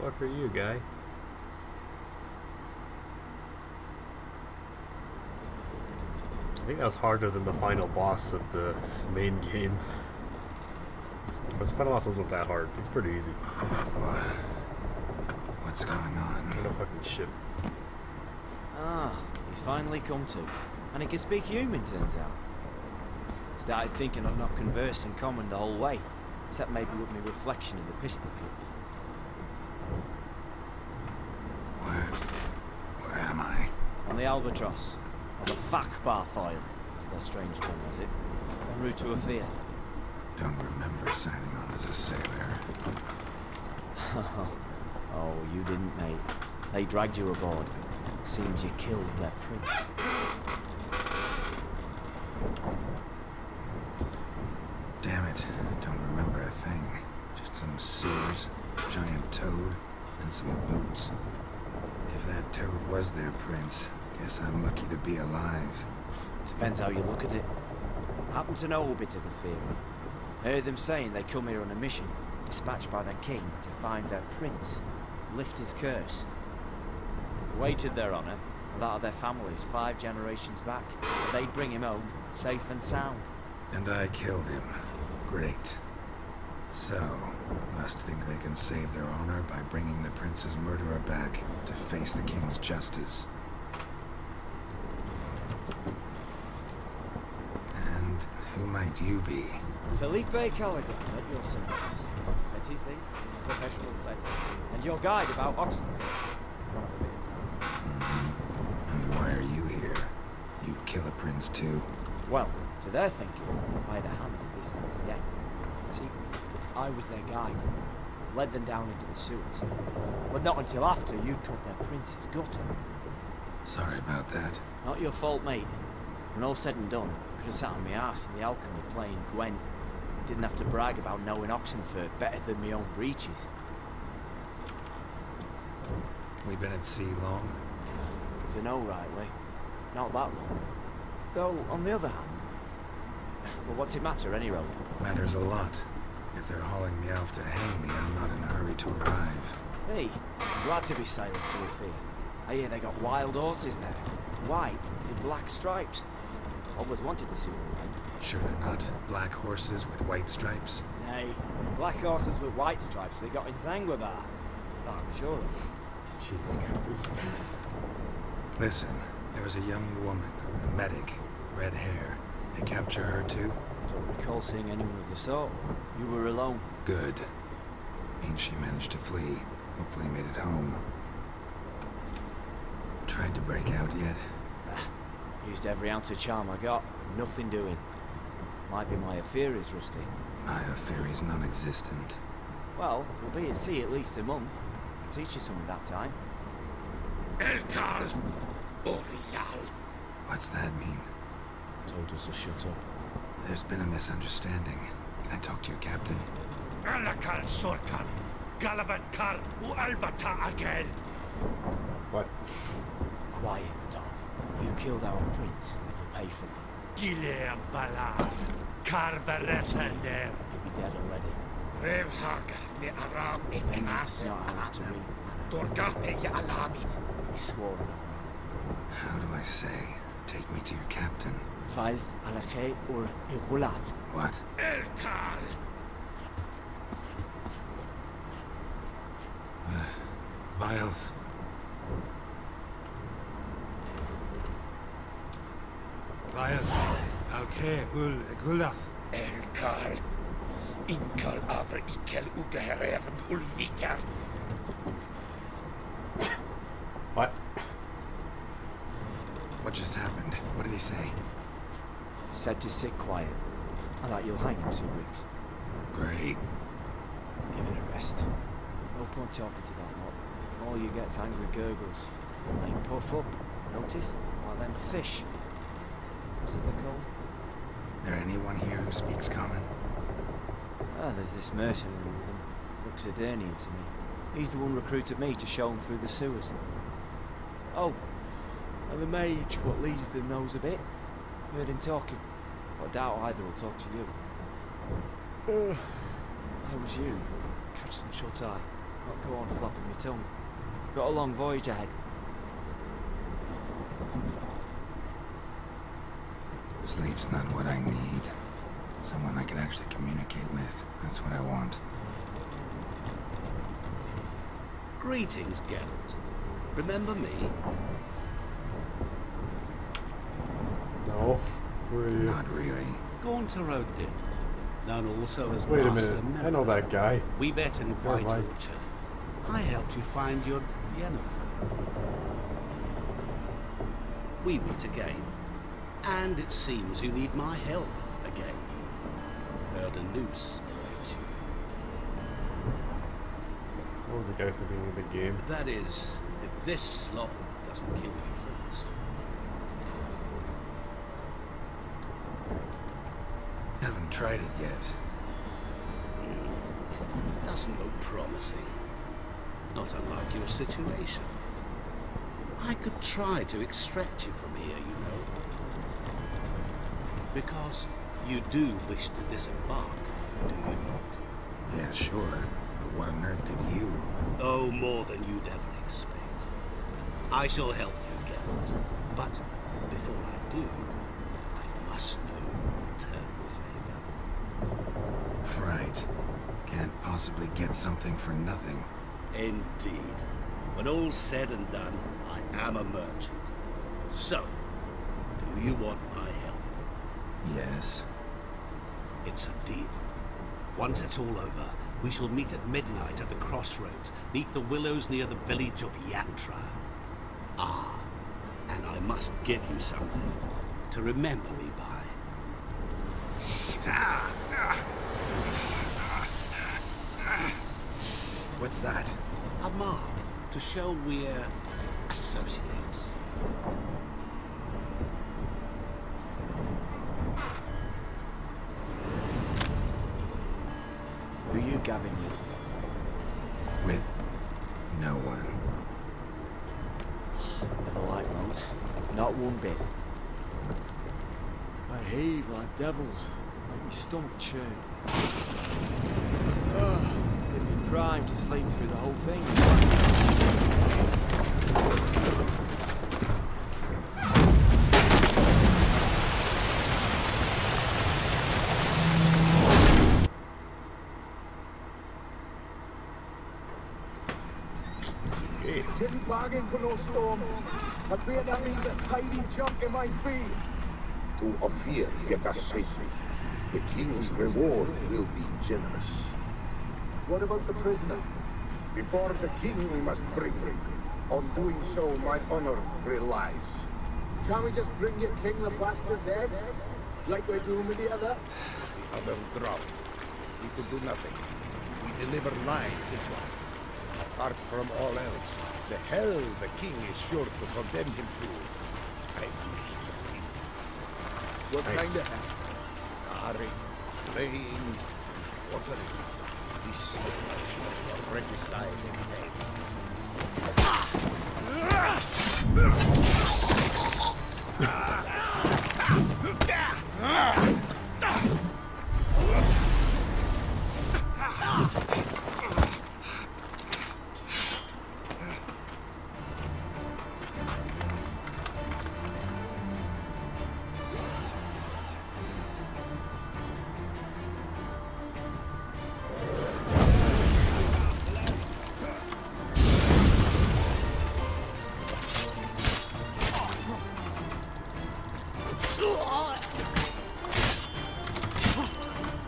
Fuck are you, guy? I think that was harder than the final boss of the main game. Because the final boss wasn't that hard. It's pretty easy. What's going on? What a fucking shit. Ah, he's finally come to. And he can speak human, turns out. Started thinking I'd not conversed in common the whole way. Except maybe with my reflection in the piss bucket. Where am I? On the Albatross. On the Fakbarthoil, as their strange term has it. En route to Afir. Don't remember signing on as a sailor. Oh, you didn't, mate. They dragged you aboard. Seems you killed their prince. Damn it, don't remember a thing. Just some sewers, giant toad, and some boots. If that toad was their prince, guess I'm lucky to be alive. Depends how you look at it. I happen to know a bit of Afir. Heard them saying they come here on a mission, dispatched by their king to find their prince, lift his curse. Waited their honour, and that of their families 5 generations back. They'd bring him home, safe and sound. And I killed him. Great. So, must think they can save their honor by bringing the prince's murderer back to face the king's justice. And who might you be? Felipe Callaghan, at your service. Petty thief, professional fake, and your guide about Oxenford. And why are you here? You kill a prince too? Well, to their thinking, I had a hand in this one's death. See, I was their guide, led them down into the sewers. But not until after you'd cut their prince's gut open. Sorry about that. Not your fault, mate. When all said and done, could have sat on my arse in the alchemy playing Gwen. Didn't have to brag about knowing Oxenford better than my own breeches. We've been at sea long? Dunno rightly. Not that long. Though, on the other hand... But what's it matter, any road? Matters a lot. If they're hauling me off to hang me, I'm not in a hurry to arrive. Hey, I'm glad to be sailing to Afir. I hear they got wild horses there. White, with black stripes. Always wanted to see one of them. Sure they're not black horses with white stripes? Nay, black horses with white stripes they got in Zanguibar. That I'm sure of. Jesus Christ. Listen, there was a young woman, a medic, red hair. They capture her too? Don't recall seeing anyone of the sort. You were alone. Good. Means she managed to flee. Hopefully made it home. Tried to break out yet? Used every ounce of charm I got. Nothing doing. Might be my affair is rusty. My affair is non-existent. Well, we'll be at sea at least a month. I'll teach you something that time. Elkal Orial. What's that mean? Told us to shut up. There's been a misunderstanding. Can I talk to your captain? Alakal Sorkan. Galabat Kal U Albata Agel. What? Quiet, dog. You killed our prince, and you'll pay for that. Gileam Valar. Carveretaner. You'll be dead already. Revhaga ni Aram Vengeance is Ekase. not ours to reap, Anna. Dorgate ya Alamis. We swore an honor. How do I say? Take me to your captain. Faith Alakhe ur Igulath. What? Elkal. Vilth. Vilth. Alke ul Gulath. Elkal. Inkal Avre Ikel Ugeherevn Ulvitar. What? What just happened? What did he say? Said to sit quiet, and that you'll hang in 2 weeks. Great. Give it a rest. No point talking to that lot. All you get's angry gurgles. They puff up, notice? Like them fish. What's it they're called? There anyone here who speaks common? Ah, there's this mercenary with them. Looks Adernian to me. He's the one recruited me to show him through the sewers. Oh, and the mage what leads them knows a bit. Heard him talking, but I doubt either will talk to you. How was you? Catch some shut eye. not go on flopping my tongue. Got a long voyage ahead. Sleep's not what I need. Someone I can actually communicate with. That's what I want. Greetings, Geralt. Remember me? No. Where are you? Not really. Gaunter O'Din, known also as Wait a Master minute. Miller. I know that guy. We met in Where White am I? Orchard. I helped you find your Yennefer. We meet again. And it seems you need my help again. Heard a noose awaits you. What was the guy at the beginning of the game? That is, if this slog doesn't kill you first. Haven't tried it yet. Doesn't look promising. Not unlike your situation. I could try to extract you from here, you know. Because you do wish to disembark, do you not? Yeah, sure. But what on earth could you? Oh, more than you'd ever expect. I shall help you, Geralt. But before I do, I must know you return the favor. Right. Can't possibly get something for nothing. Indeed. When all's said and done, I am a merchant. So, do you want my help? Yes. It's a deal. Once it's all over, we shall meet at midnight at the crossroads, neath the willows near the village of Yantra. Ah, and I must give you something to remember me by. What's that? A mark to show we're associates. Who you gabbing with? With no one. Never liked moats. Not one bit. I heave like devils. Make me stomach churn. It'd be prime to sleep through the whole thing. Didn't bargain for no storm. I fear that means a tidy jump in my feet. To Ophir, get us safely. The king's reward will be generous. What about the prisoner? Before the king we must bring him. On doing so, my honor relies. Can't we just bring your king the bastard's head? Like we're doing with the other? The other dropped. We could do nothing. We deliver live this one. Apart from all else, the hell the king is sure to condemn him to. I wish to see. What Nice. kind of head? Scarring, flaying, watering. This is for reconciling heads.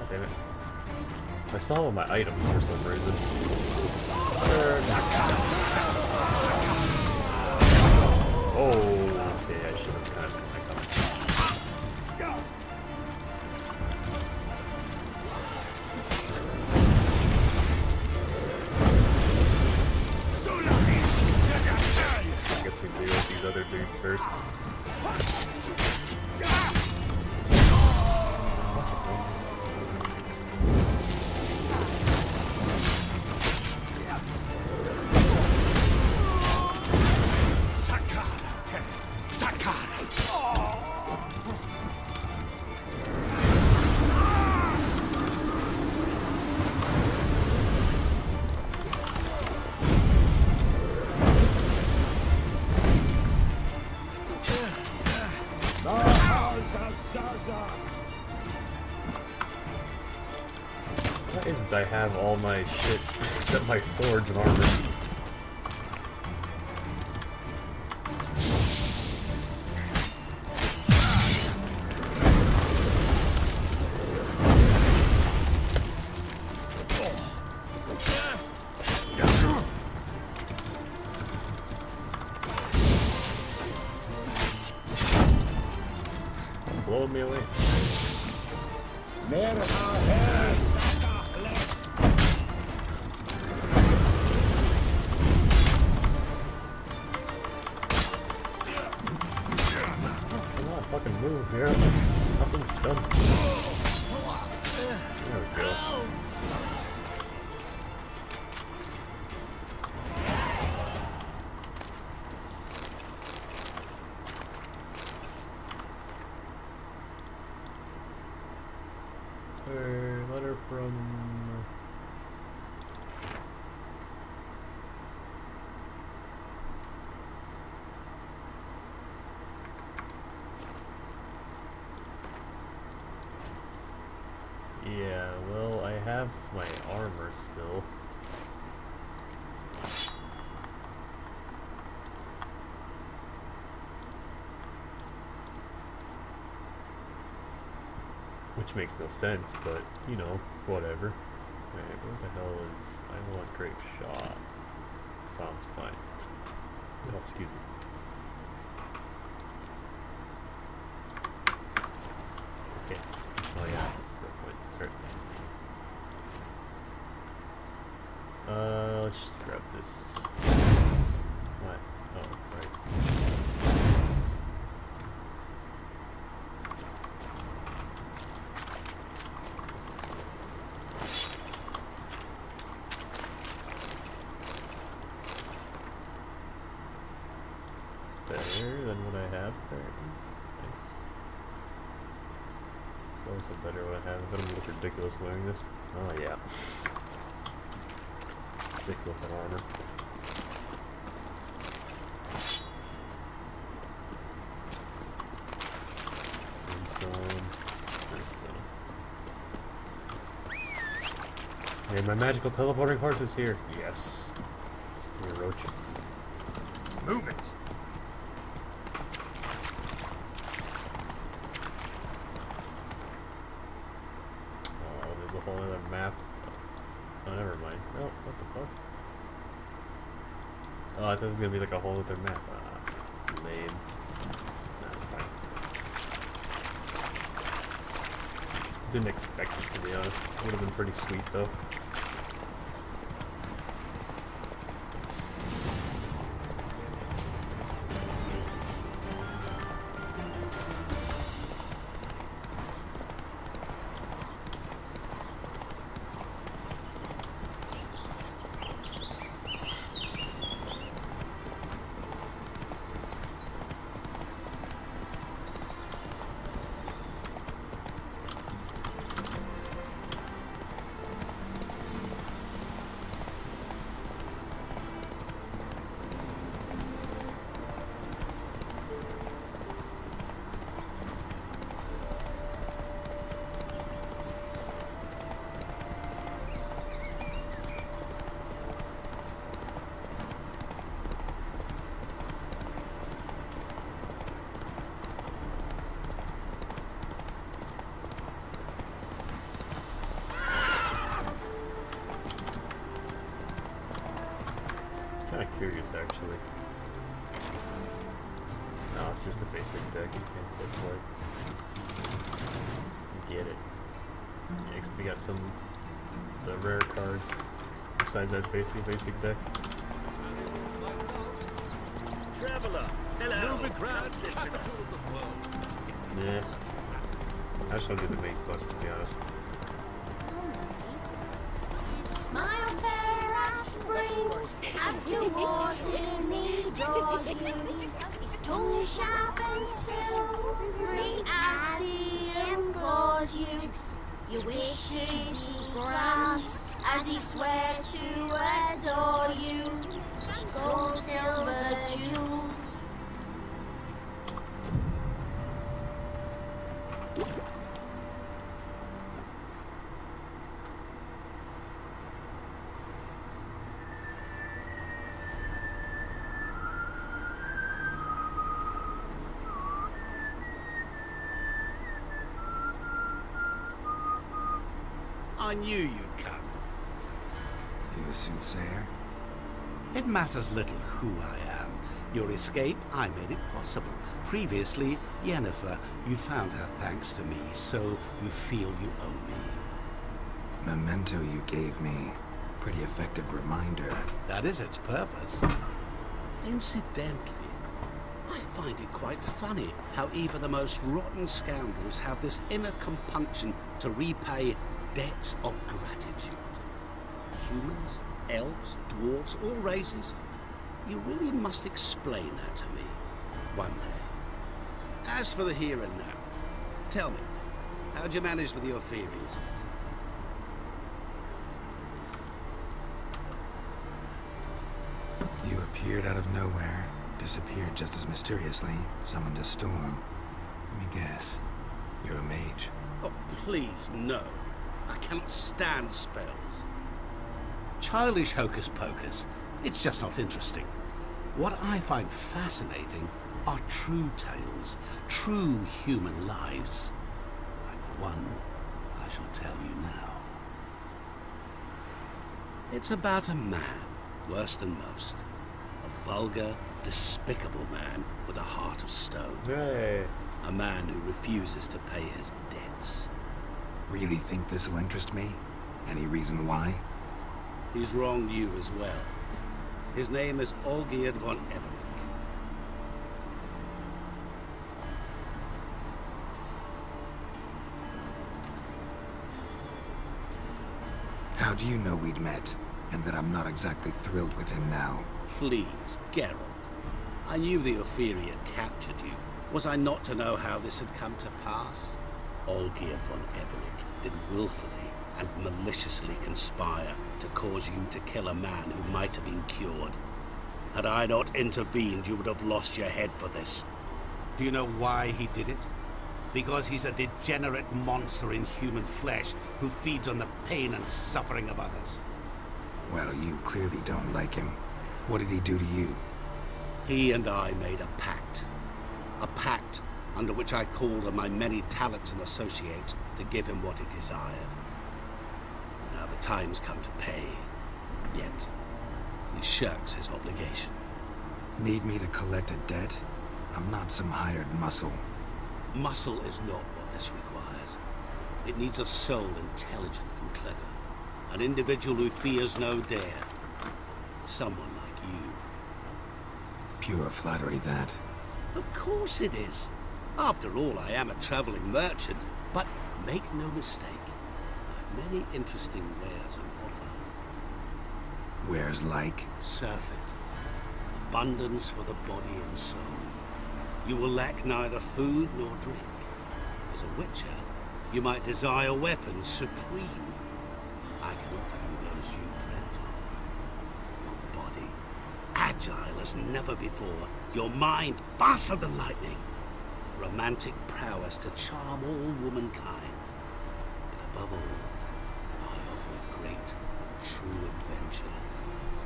Damn it. I saw all my items for some reason. Oh, okay, I should have passed my gun. I guess we deal with these other dudes first. realized I have all my shit except my swords and armor. Blowing me away. Come on, fucking move here. Fucking stunned. There we go. Letter from... Yeah, well, I have my armor still. Which makes no sense, but, you know, whatever. Alright, what the hell is... I want grape shot. Sounds fine. Oh, excuse me. Okay. Oh yeah, this is the point. That's right. Let's just grab this. What? Oh, right. Better than what I have there. Nice. It's also better what I have. I'm gonna look ridiculous wearing this. Oh yeah. Sick looking armor. Brimstone. Brimstone. And my magical teleporting horse is here. Yes. Here, Roach. Move it! A whole other map. Oh, never mind. Oh, what the fuck? Oh, I thought it was gonna be like a whole other map. Lame. That's fine. Didn't expect it, to be honest. Would have been pretty sweet though. Curious actually. No, it's just a basic deck. You can't fix like get it. Yeah, except we got some the rare cards. Besides that basically basic deck. Traveler, hello. Moving grounds in Yeah. I just want to do the main quest, to be honest. Smile fair as spring, as towards him he draws you. His tongue sharp and silvery as he implores you. Your wishes he grants as he swears to adore you. Gold, silver, jewels. I knew you'd come. You a soothsayer? It matters little who I am. Your escape, I made it possible. Previously, Yennefer, you found her thanks to me, so you feel you owe me. Memento you gave me. Pretty effective reminder. That is its purpose. Incidentally, I find it quite funny how even the most rotten scoundrels have this inner compunction to repay debts of gratitude. Humans, elves, dwarves, all races. You really must explain that to me one day. As for the here and now, tell me, how'd you manage with your theories? You appeared out of nowhere, disappeared just as mysteriously, summoned a storm. Let me guess, you're a mage. Oh, please, no. I cannot stand spells. Childish hocus pocus. It's just not interesting. What I find fascinating are true tales, true human lives. Like the one I shall tell you now. It's about a man, worse than most. A vulgar, despicable man with a heart of stone. Hey. A man who refuses to pay his debts. Really think this'll interest me? Any reason why? He's wronged you as well. His name is Olgierd von Everec. How do you know we'd met, and that I'm not exactly thrilled with him now? Please, Geralt. I knew the Ophiri had captured you. Was I not to know how this had come to pass? Olgierd von Everec did willfully and maliciously conspire to cause you to kill a man who might have been cured. Had I not intervened, you would have lost your head for this. Do you know why he did it? Because he's a degenerate monster in human flesh who feeds on the pain and suffering of others. Well, you clearly don't like him. What did he do to you? He and I made a pact. A pact under which I called on my many talents and associates to give him what he desired. Now the time's come to pay. Yet, he shirks his obligation. Need me to collect a debt? I'm not some hired muscle. Muscle is not what this requires. It needs a soul intelligent and clever. An individual who fears no dare. Someone like you. Pure flattery, that. Of course it is. After all, I am a traveling merchant. But make no mistake, I've many interesting wares on offer. Wares like? Surfeit. Abundance for the body and soul. You will lack neither food nor drink. As a witcher, you might desire weapons supreme. I can offer you those you dreamt of. Your body, agile as never before. Your mind, faster than lightning. Romantic prowess to charm all womankind. But above all, I offer great, true adventure.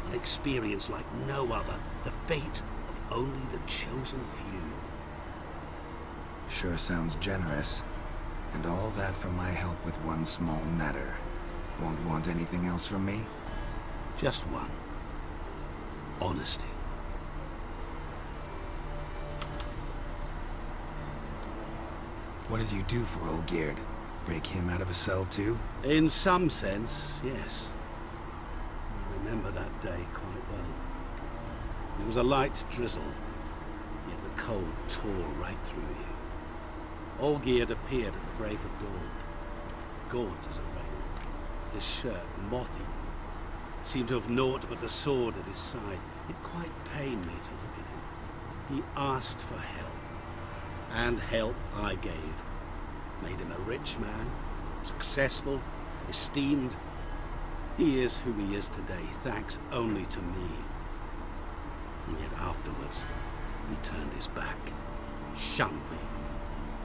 An experience like no other. The fate of only the chosen few. Sure sounds generous. And all that for my help with one small matter. Won't want anything else from me? Just one. Honesty. What did you do for Olgierd? Break him out of a cell too? In some sense, yes. I remember that day quite well. It was a light drizzle, yet the cold tore right through you. Olgierd appeared at the break of dawn, gaunt as a rail, his shirt mothy, seemed to have naught but the sword at his side. It quite pained me to look at him. He asked for help, and help I gave. Made him a rich man, successful, esteemed. He is who he is today, thanks only to me. And yet afterwards, he turned his back, shunned me,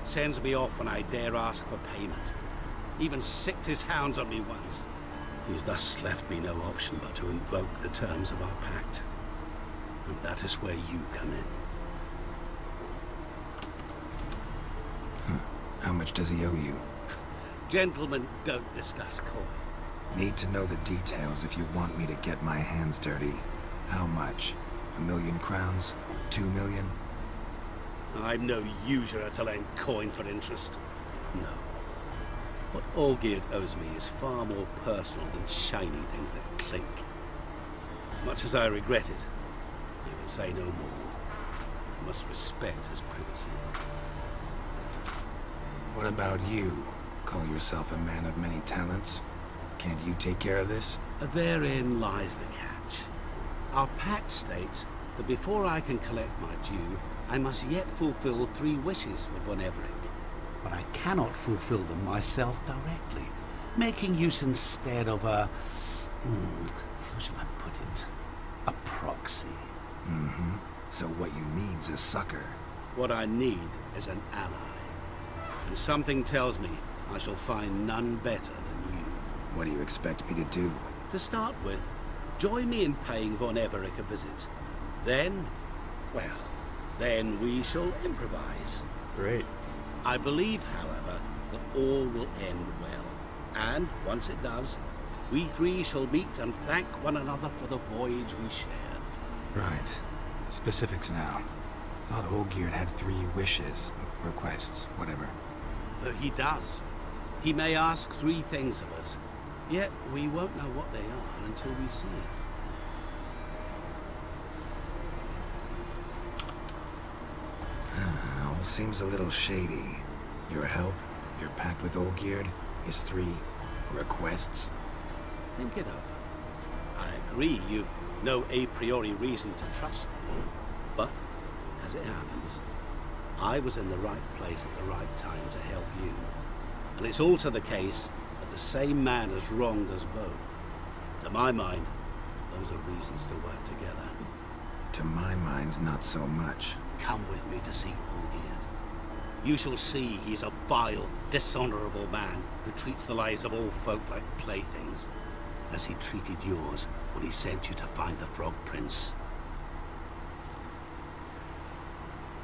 sends me off when I dare ask for payment. Even sicked his hounds on me once. He's thus left me no option but to invoke the terms of our pact. And that is where you come in. How much does he owe you? Gentlemen don't discuss coin. Need to know the details if you want me to get my hands dirty. How much? 1,000,000 crowns? 2,000,000? I'm no usurer to lend coin for interest. No. What Olgierd owes me is far more personal than shiny things that clink. As much as I regret it, I can say no more. I must respect his privacy. What about you? Call yourself a man of many talents? Can't you take care of this? Therein lies the catch. Our pact states that before I can collect my due, I must yet fulfill 3 wishes for Von Everec. But I cannot fulfill them myself directly, making use instead of a... how shall I put it? A proxy. Mm-hmm. So what you need's a sucker. What I need is an ally. And something tells me I shall find none better than you. What do you expect me to do? To start with, join me in paying Von Everec a visit. Then, well, then we shall improvise. Great. I believe, however, that all will end well. And, once it does, we 3 shall meet and thank one another for the voyage we shared. Right. Specifics now. Thought Olgierd had 3 wishes, requests, whatever. He does. He may ask 3 things of us, yet we won't know what they are until we see it. All seems a little shady. Your help, your pact with Olgierd, his 3 requests. Think it over. I agree you've no a priori reason to trust me, but, as it happens, I was in the right place at the right time to help you. And it's also the case that the same man has wronged us both. To my mind, those are reasons to work together. To my mind, not so much. Come with me to see Olgierd. You shall see he's a vile, dishonorable man who treats the lives of all folk like playthings, as he treated yours when he sent you to find the Frog Prince.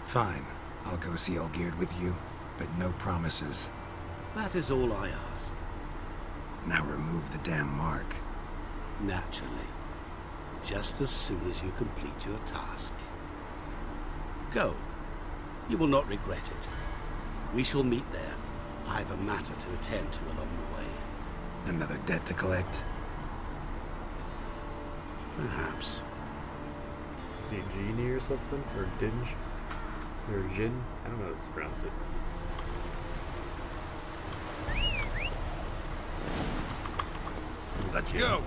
Fine. I'll go see Olgierd with you, but no promises. That is all I ask. Now remove the damn mark. Naturally. Just as soon as you complete your task. Go. You will not regret it. We shall meet there. I have a matter to attend to along the way. Another debt to collect? Perhaps. Is he a genie or something? Or dinge? Or Jin? I don't know how to pronounce it. Let's go!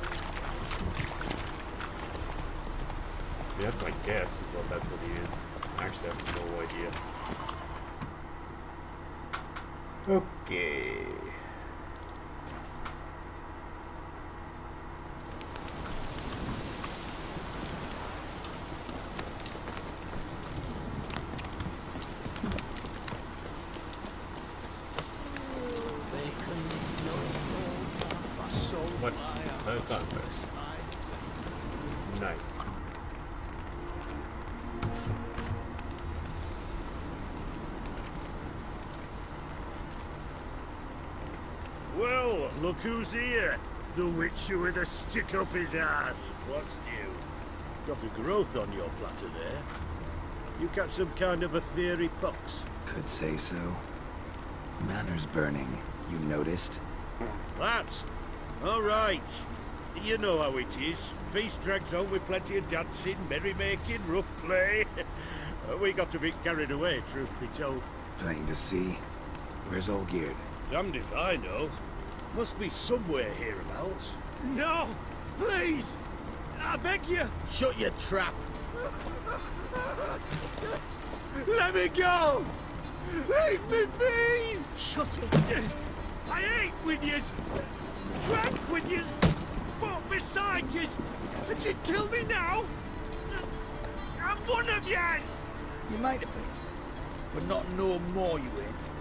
Yeah, that's my guess, is what that's what he is. I actually have no idea. Okay. What? That's not fair. Nice. Well, look who's here. The witcher with a stick up his ass. What's new? Got a growth on your platter there. You catch some kind of a theory, Pox? Could say so. Manners burning, you noticed? That? All right. You know how it is. Feast drags on with plenty of dancing, merrymaking, rough play. We got a bit carried away, truth be told. Plain to see. Where's Olgierd? Damned if I know. Must be somewhere hereabouts. No! Please! I beg you! Shut your trap! Let me go! Leave me be! Shut it! I ate with yous! Drank with yous! Fought beside yous! And you kill me now? I'm one of yous! You might have been, but not no more you ain't.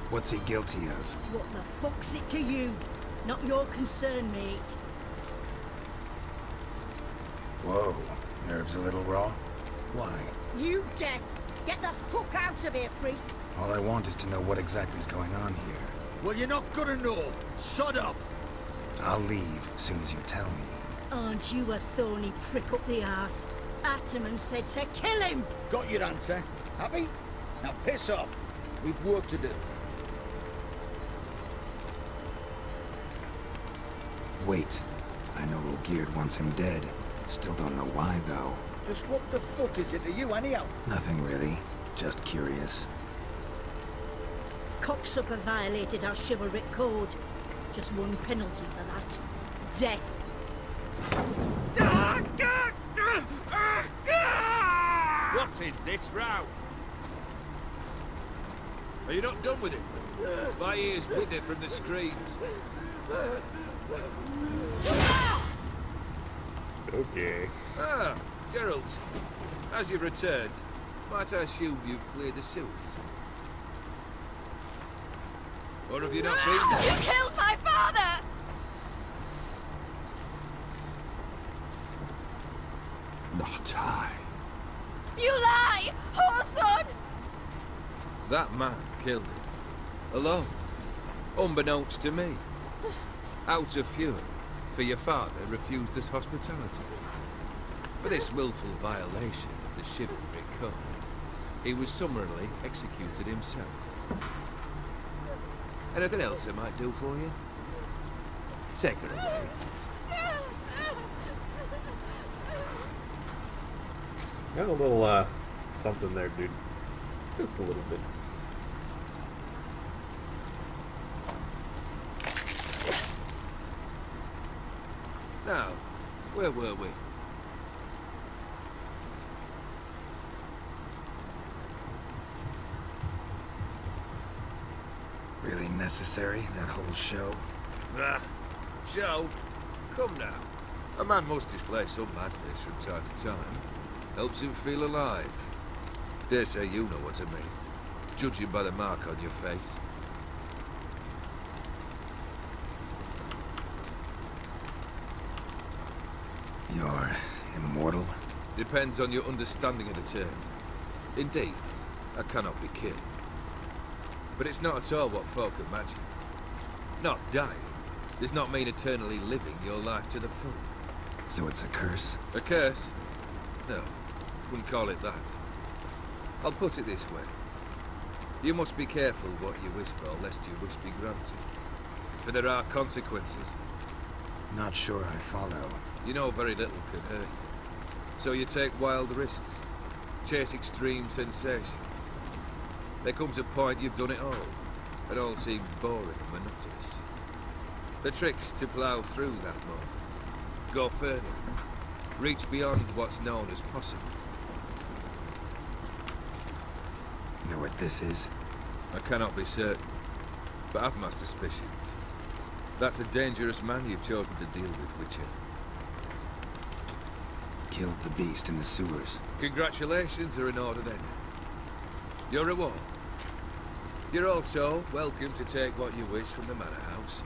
What's he guilty of? What the fuck's it to you? Not your concern, mate. Whoa, nerves a little raw? Why? You deaf! Get the fuck out of here, freak! All I want is to know what exactly is going on here. Well, you're not gonna know. Sod off. I'll leave as soon as you tell me. Aren't you a thorny prick up the arse? Ataman said to kill him! Got your answer. Happy? Now piss off. We've work to do. Wait. I know Olgierd wants him dead. Still don't know why, though. Just what the fuck is it to you, anyhow? Nothing really. Just curious. Cocksucker violated our chivalric code. Just one penalty for that. Death. What is this row? Are you not done with it? My ears wither from the screams. Okay. Ah, Geralt. As you've returned, might I assume you've cleared the sewers? Or have you not been there? You killed my father! Not I. You lie! Whoreson! That man killed him. Alone. Unbeknownst to me. Out of fury, for your father refused us hospitality. For this willful violation of the chivalric code, he was summarily executed himself. Anything else I might do for you? Take her away. Got a little, something there, dude. Just a little bit. Now, where were we? Really necessary, that whole show? Ah, show? Come now. A man must display some madness from time to time. Helps him feel alive. Dare say you know what I mean, judging by the mark on your face. You're immortal? Depends on your understanding of the term. Indeed, I cannot be killed. But it's not at all what folk imagine. Not dying does not mean eternally living your life to the full. So it's a curse? A curse? No, wouldn't call it that. I'll put it this way. You must be careful what you wish for, lest your wish be granted. For there are consequences. Not sure I follow. You know very little can hurt you. So you take wild risks. Chase extreme sensations. There comes a point you've done it all. It all seems boring and monotonous. The trick's to plough through that moment. Go further. Reach beyond what's known as possible. Know what this is? I cannot be certain, but I've my suspicions. That's a dangerous man you've chosen to deal with, Witcher. Killed the beast in the sewers. Congratulations are in order then. Your reward. You're also welcome to take what you wish from the manor house.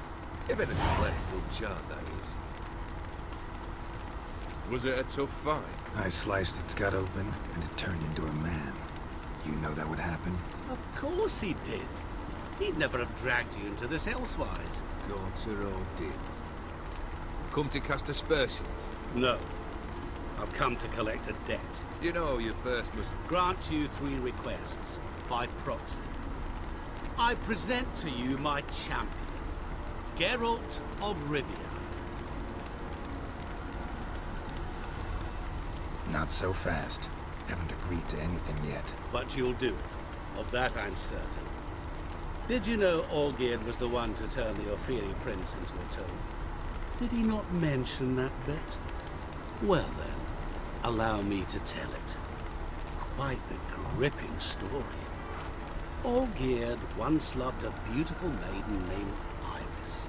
If anything's left uncharred, that is. Was it a tough fight? I sliced its gut open, and it turned into a man. You know that would happen? Of course he did. He'd never have dragged you into this elsewise. Gaunter did. Come to cast aspersions? No. I've come to collect a debt. You know you first must... Grant you 3 requests, by proxy. I present to you my champion, Geralt of Rivia. Not so fast. Haven't agreed to anything yet. But you'll do it. Of that I'm certain. Did you know Olgierd was the one to turn the Ophiri prince into a toad? Did he not mention that bit? Well then, allow me to tell it. Quite the gripping story. Olgierd once loved a beautiful maiden named Iris.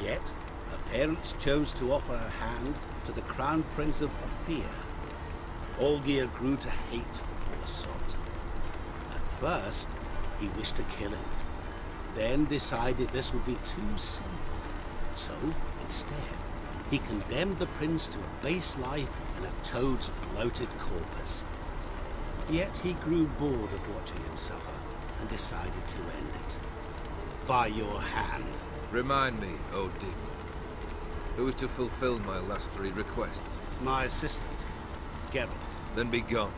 Yet, her parents chose to offer her hand to the Crown Prince of Ophir. Olgierd grew to hate the poor sot. At first, he wished to kill him. Then decided this would be too simple. So, instead, he condemned the prince to a base life in a toad's bloated corpus. Yet he grew bored of watching him suffer and decided to end it. By your hand. Remind me, Odin. Who was to fulfill my last 3 requests? My assistant, Geralt. Then be gone.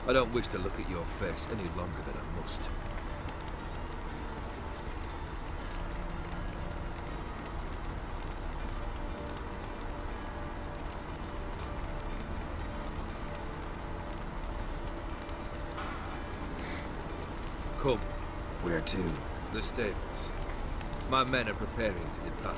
I don't wish to look at your face any longer than I must. Come. Where to? The stables. My men are preparing to depart.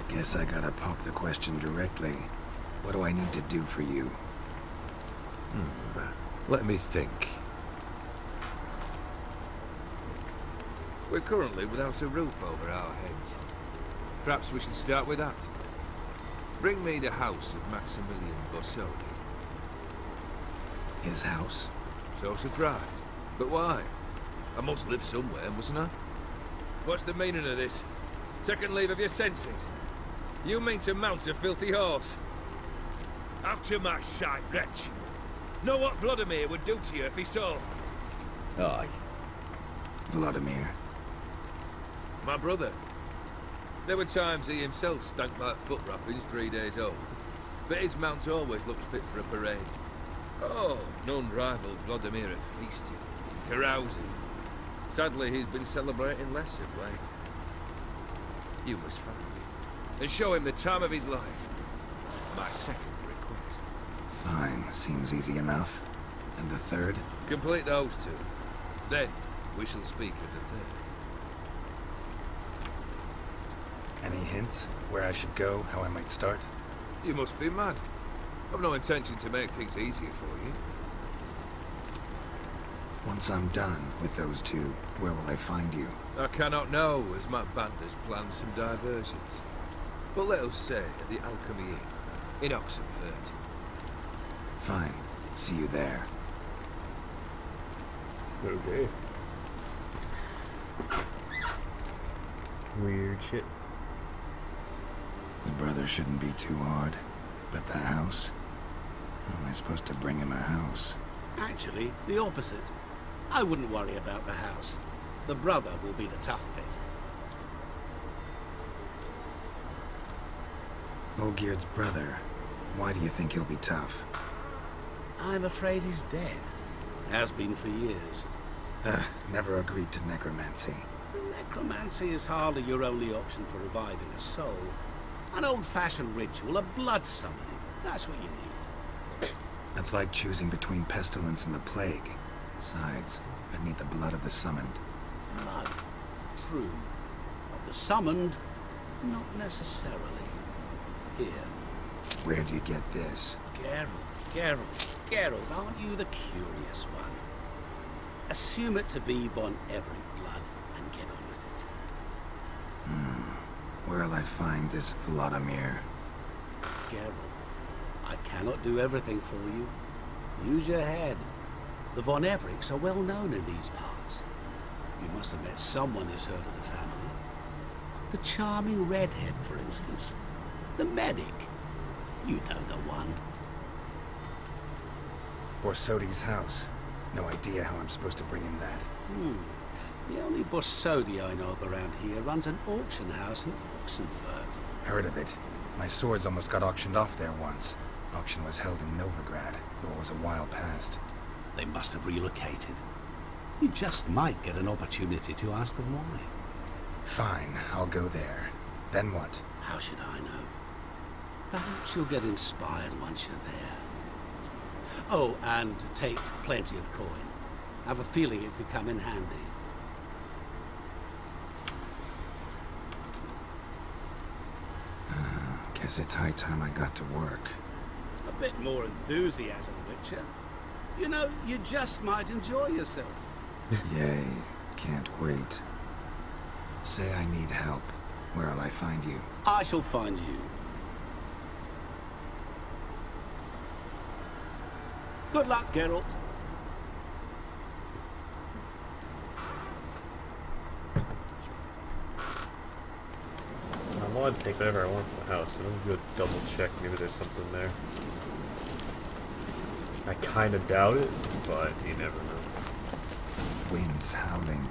Guess I gotta pop the question directly. What do I need to do for you? Let me think. We're currently without a roof over our heads. Perhaps we should start with that. Bring me the house of Maximilian Borsodi. His house? So surprised. But why? I must live somewhere, mustn't I? What's the meaning of this? Second leave of your senses? You mean to mount a filthy horse? Out of my sight, wretch! Know what Vladimir would do to you if he saw? Aye. Vladimir. My brother. There were times he himself stank like foot wrappings 3 days old. But his mount always looked fit for a parade. Oh, none rivaled Vladimir at feasting, carousing. Sadly, he's been celebrating less of late. You must find him and show him the time of his life. My second request. Fine, seems easy enough. And the third? Complete those 2. Then, we shall speak of the third. Any hints? Where I should go? How I might start? You must be mad. I've no intention to make things easier for you. Once I'm done with those 2, where will I find you? I cannot know, as my band has planned some diversions. But let us say at the Alchemy Inn, in Oxenfurt. Fine. See you there. Okay. Weird shit. The brother shouldn't be too hard. But the house? How am I supposed to bring him a house? Actually, the opposite. I wouldn't worry about the house. The brother will be the tough bit. Olgierd's brother. Why do you think he'll be tough? I'm afraid he's dead. Has been for years. Never agreed to necromancy. Necromancy is hardly your only option for reviving a soul. An old-fashioned ritual, a blood summoning. That's what you need. That's like choosing between pestilence and the plague. Besides, I'd need the blood of the summoned. Blood. True. Of the summoned, not necessarily. Here. Where do you get this? Geralt, aren't you the curious one? Assume it to be von Everett blood and get on with it. Where'll I find this Vladimir? Geralt, I cannot do everything for you. Use your head. The von Evericks are well known in these parts. You must have met someone who's heard of the family. The charming redhead, for instance. The medic. You know the one. Borsodi's house. No idea how I'm supposed to bring him that. The only Borsodi I know of around here runs an auction house in Oxenfurt. Heard of it. My swords almost got auctioned off there once. Auction was held in Novigrad, though it was a while past. They must have relocated. You just might get an opportunity to ask them why. Fine, I'll go there. Then what? How should I know? Perhaps you'll get inspired once you're there. Oh, and take plenty of coin. Have a feeling it could come in handy. Guess it's high time I got to work. A bit more enthusiasm, Witcher. You know, you just might enjoy yourself. Yay, can't wait. Say I need help. Where'll I find you? I shall find you. Good luck, Geralt. I'm allowed to take whatever I want from the house, so let me go double check. Maybe there's something there. I kind of doubt it, but you never know. Winds howling.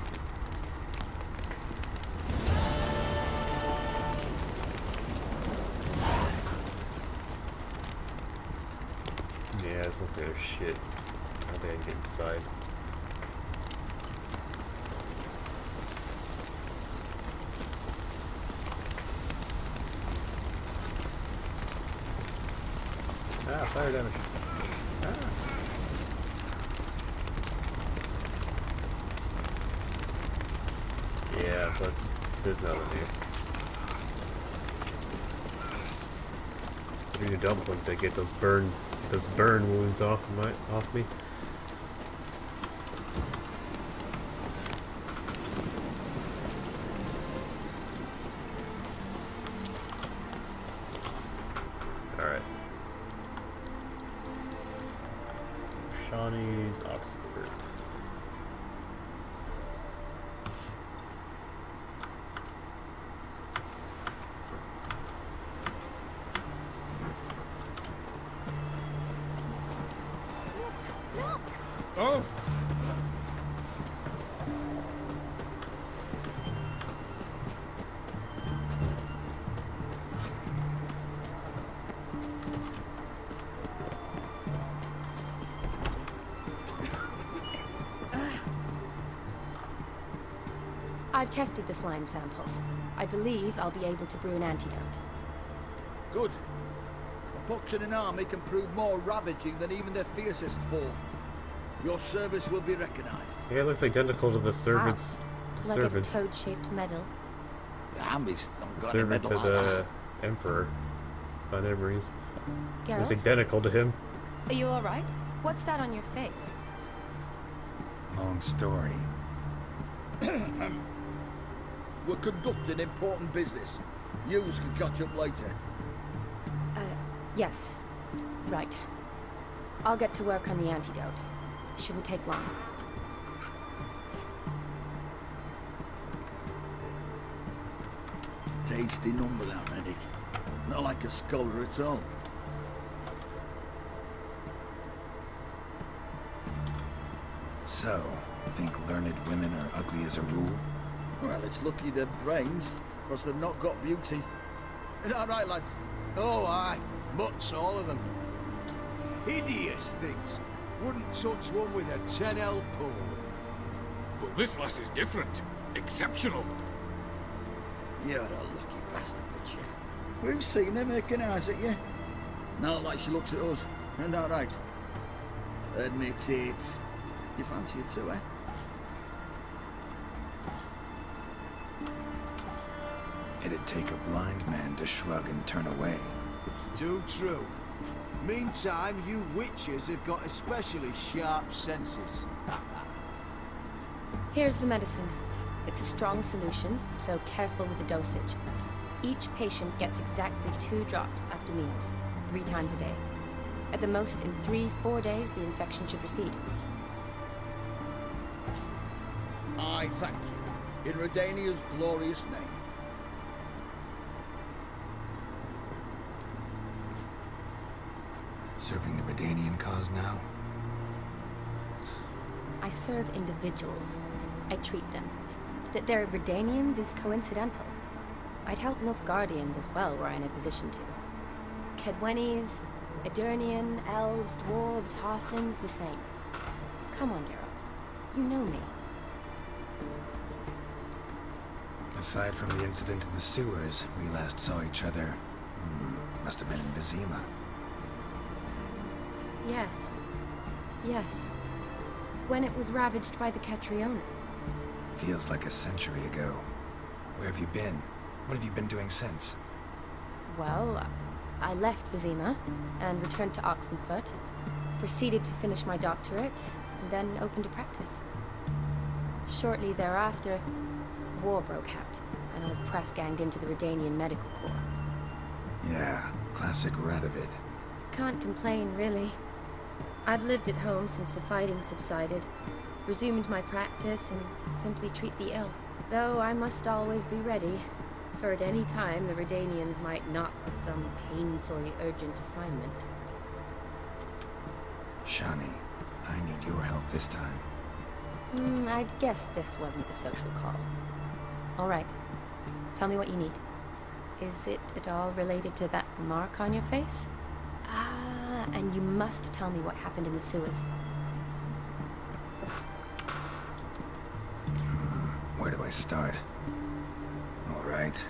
Yeah, it's not their shit. I don't think I can get inside. Ah, fire damage. Ah. Yeah, there's nothing here. I need a dumpling to get those burn wounds off me. Alright. Shawnee's Oxford. Oh! I've tested the slime samples. I believe I'll be able to brew an antidote. Good. A pox in an army can prove more ravaging than even their fiercest foe. Your service will be recognized. Yeah, it looks identical to the servant's. Wow. Like a toad-shaped medal. The army's not got a Servant medal to like the that. Emperor. By memories. It was Geralt, identical to him. are you alright? What's that on your face? Long story. We're conducting important business. Yous can catch up later. Yes. Right. I'll get to work on the antidote. Shouldn't take long. Tasty number, that medic. Not like a scholar at all. So, think learned women are ugly as a rule? Well, it's lucky they're brains, because they've not got beauty. Is that right, lads? Oh, aye. Mutts, all of them. Hideous things. Wouldn't touch one with a 10L pole. But this lass is different. Exceptional. You're a lucky bastard, but you. We've seen her making eyes at you. Not like she looks at us. Isn't that right? Admit it. You fancy it too, eh? It'd take a blind man to shrug and turn away. Too true. Meantime, you witches have got especially sharp senses. Here's the medicine. It's a strong solution, so careful with the dosage. Each patient gets exactly 2 drops after meals, 3 times a day. At the most, in 3-4 days, the infection should recede. I thank you. In Redania's glorious name. Serving the Redanian cause now? I serve individuals. I treat them. That they're Redanians is coincidental. I'd help Nilfgaardians as well were I in a position to. Kedwenis, Edirnian, elves, dwarves, halflings, the same. Come on, Geralt. You know me. Aside from the incident in the sewers, we last saw each other. Must have been in Vizima. Yes. Yes. When it was ravaged by the Catriona. Feels like a century ago. Where have you been? What have you been doing since? Well, I left Vizima and returned to Oxenfoot. Proceeded to finish my doctorate, and then opened a practice. Shortly thereafter, war broke out, and I was press-ganged into the Redanian Medical Corps. Yeah, classic Radovid. Can't complain, really. I've lived at home since the fighting subsided, resumed my practice, and simply treat the ill. Though I must always be ready. for at any time the Redanians might knock with some painfully urgent assignment. Shani, I need your help this time. I'd guess this wasn't a social call. All right. Tell me what you need. Is it at all related to that mark on your face? Ah, and you must tell me what happened in the sewers. Where do I start? All right.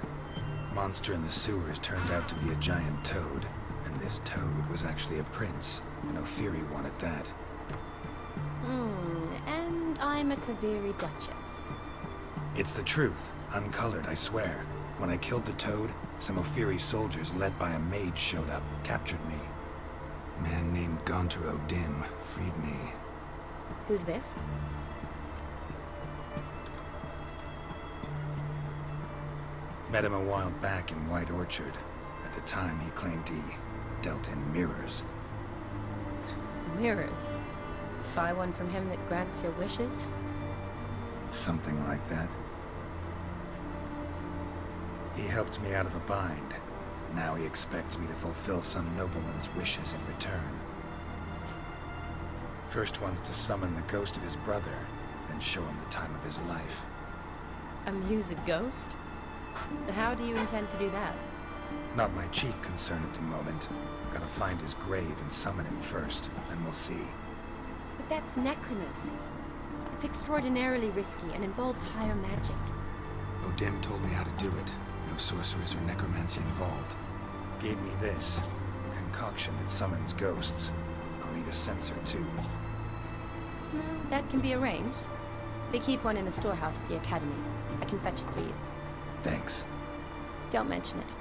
Monster in the sewers turned out to be a giant toad, and this toad was actually a prince, and Ophiri wanted that. And I'm a Kaviri Duchess. It's the truth. Uncolored, I swear. When I killed the toad, some Ophiri soldiers led by a mage showed up, captured me. A man named Gaunter O'Dim freed me. Who's this? Met him a while back in White Orchard. At the time, he claimed he dealt in mirrors. Mirrors? Buy one from him that grants your wishes? Something like that. He helped me out of a bind. Now he expects me to fulfill some nobleman's wishes in return. First one's to summon the ghost of his brother, then show him the time of his life. Amuse a ghost? How do you intend to do that? Not my chief concern at the moment. Gotta find his grave and summon him first, then we'll see. But that's necromancy. It's extraordinarily risky and involves higher magic. O'Dim told me how to do it. No sorcerers or necromancy involved. Gave me this. A concoction that summons ghosts. I'll need a censer too. No, that can be arranged. They keep one in a storehouse at the academy. I can fetch it for you. Thanks. Don't mention it.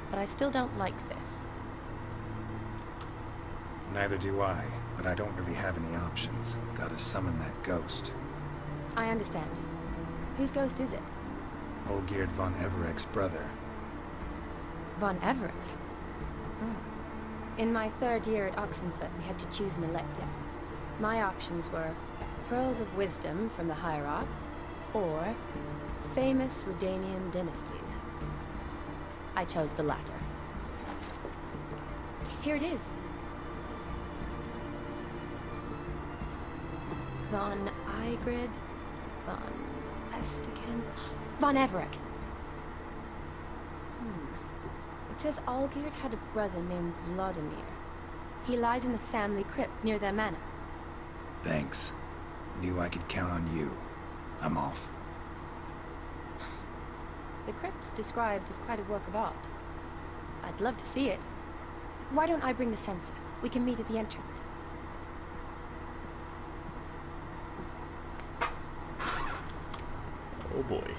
But I still don't like this. Neither do I, but I don't really have any options. Gotta summon that ghost. I understand. Whose ghost is it? Olgierd von Everek's brother. Von Everek? In my third year at Oxenfoot, we had to choose an elective. My options were Pearls of Wisdom from the Hierarchs, or famous Redanian dynasties. I chose the latter. Here it is. Von Igrid, von Estiken, von Everek. It says Olgierd had a brother named Vladimir. He lies in the family crypt near their manor. Thanks. Knew I could count on you. I'm off. The crypt's described as quite a work of art. I'd love to see it. Why don't I bring the censer? We can meet at the entrance. Oh boy.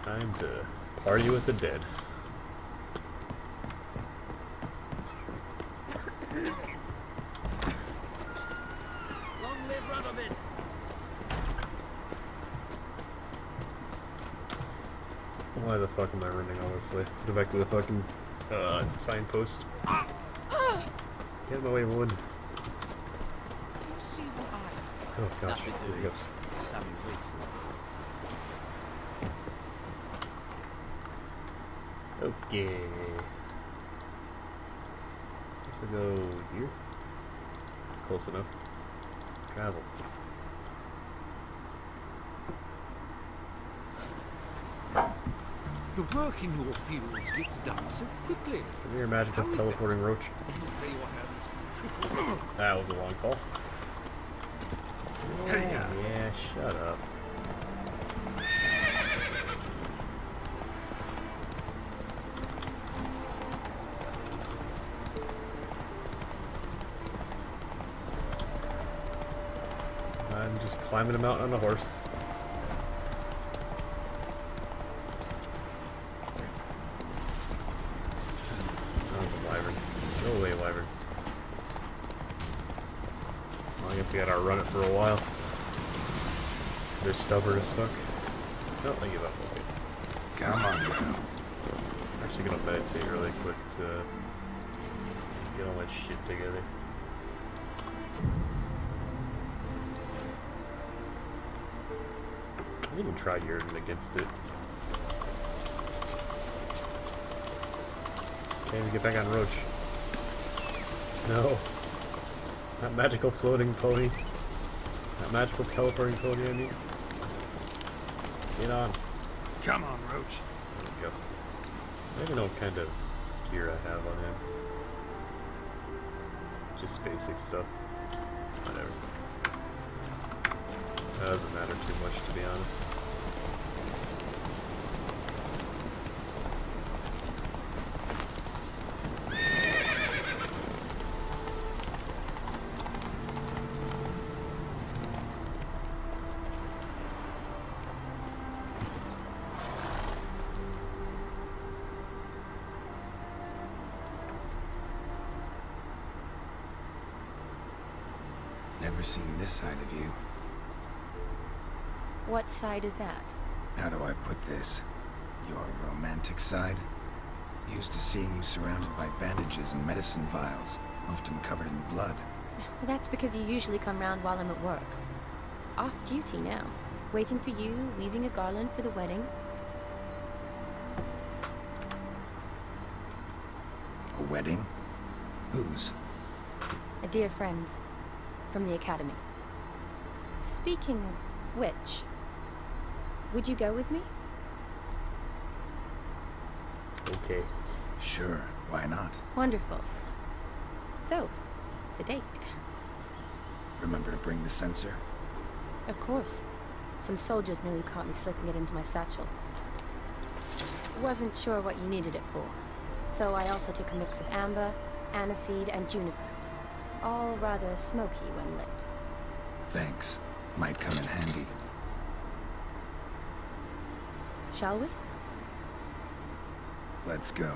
Time to party with the dead. Long live Radovid! Why the fuck am I running all this way? Let's go back to the fucking signpost. Get in my way, wood. Oh gosh, there he goes. Sammy Wiggs. Okay. Let's go here. Close enough. Travel. The work in your fields gets done so quickly. Come here, magical teleporting roach. That was a long call. Oh, yeah, shut up. I'm just climbing a mountain on a horse. That's a wyvern. Go away, wyvern. Well, I guess I gotta outrun it for a while. They're stubborn as fuck. No, I give up. Okay. Come on now. I'm actually gonna meditate really quick to get all my shit together. I didn't even try Yurden against it. Okay, get back on Roach. No. That magical floating pony. That magical teleporting pony, I mean. Get on. Come on, Roach. There we go. I don't even know what kind of gear I have on him. Just basic stuff. Whatever. That doesn't matter too much, to be honest. Never seen this side of you. What side is that? How do I put this? Your romantic side? Used to seeing you surrounded by bandages and medicine vials, often covered in blood. That's because you usually come round while I'm at work. Off duty now. Waiting for you, weaving a garland for the wedding. A wedding? Whose? A dear friend's. From the academy. Speaking of which, would you go with me? Okay. Sure, why not? Wonderful. So, it's a date. Remember to bring the sensor? Of course. Some soldiers nearly caught me slipping it into my satchel. Wasn't sure what you needed it for, so I also took a mix of amber, aniseed, and juniper. All rather smoky when lit. Thanks. Might come in handy. Shall we? Let's go.